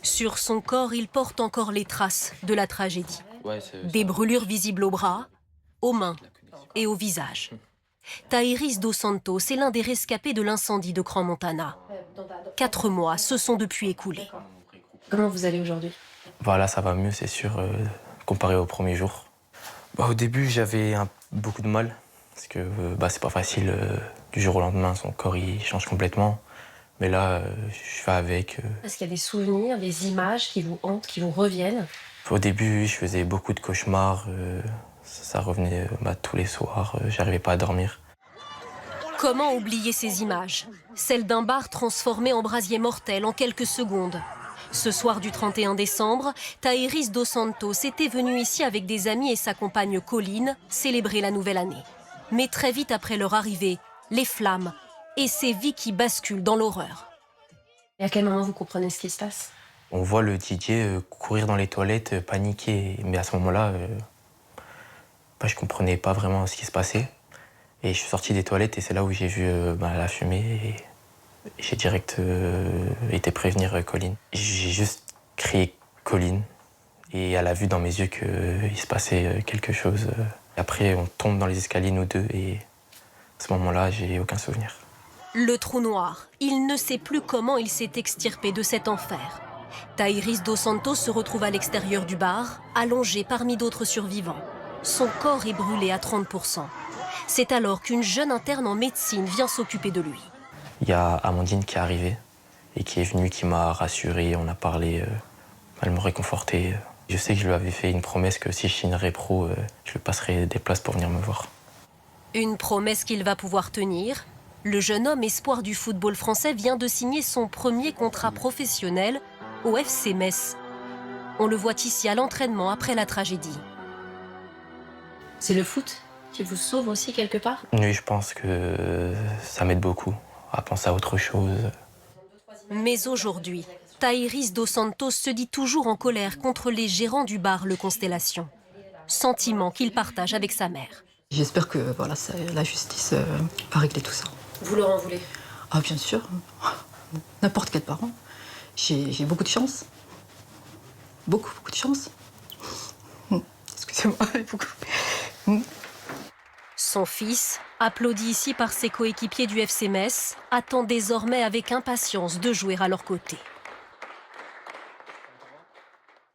Sur son corps, il porte encore les traces de la tragédie. Des brûlures visibles aux bras, aux mains et au visage. Thaïris Dos Santos est l'un des rescapés de l'incendie de Crans-Montana. 4 mois se sont depuis écoulés. Comment vous allez aujourd'hui? Voilà, ça va mieux, c'est sûr, comparé au premier jour. Au début, j'avais beaucoup de mal, parce que c'est pas facile. Du jour au lendemain, son corps il change complètement. Mais là, je fais avec. Est-ce qu'il y a des souvenirs, des images qui vous hantent, qui vous reviennent? Au début, je faisais beaucoup de cauchemars. Ça revenait tous les soirs, j'arrivais pas à dormir. Comment oublier ces images? Celles d'un bar transformé en brasier mortel en quelques secondes. Ce soir du 31 décembre, Thaïris Dos Santos était venu ici avec des amis et sa compagne Colline célébrer la nouvelle année. Mais très vite après leur arrivée, les flammes et ces vies qui basculent dans l'horreur. Et à quel moment vous comprenez ce qui se passe? On voit le DJ courir dans les toilettes, paniquer. Mais à ce moment-là, je comprenais pas vraiment ce qui se passait. Et je suis sorti des toilettes et c'est là où j'ai vu la fumée. Et j'ai direct été prévenir Colline. J'ai juste crié Colline et elle a vu dans mes yeux qu'il se passait quelque chose. Après, on tombe dans les escaliers, nous deux, et à ce moment-là, j'ai aucun souvenir. Le trou noir. Il ne sait plus comment il s'est extirpé de cet enfer. Thaïris Dos Santos se retrouve à l'extérieur du bar, allongé parmi d'autres survivants. Son corps est brûlé à 30%. C'est alors qu'une jeune interne en médecine vient s'occuper de lui. Il y a Amandine qui est arrivée et qui est venue, qui m'a rassuré, on a parlé, elle m'a réconforté. Je sais que je lui avais fait une promesse que si je signerais pro, je lui passerais des places pour venir me voir. Une promesse qu'il va pouvoir tenir. Le jeune homme espoir du football français vient de signer son premier contrat professionnel au FC Metz. On le voit ici à l'entraînement après la tragédie. C'est le foot qui vous sauve aussi quelque part? Oui, je pense que ça m'aide beaucoup à penser à autre chose. Mais aujourd'hui, Thaïris Dos Santos se dit toujours en colère contre les gérants du bar Le Constellation. Sentiment qu'il partage avec sa mère. J'espère que la justice va régler tout ça. Vous leur en voulez? Ah bien sûr, n'importe quel parent. J'ai beaucoup de chance. Beaucoup de chance. Excusez-moi, beaucoup. Son fils, applaudi ici par ses coéquipiers du FC Metz, attend désormais avec impatience de jouer à leur côté.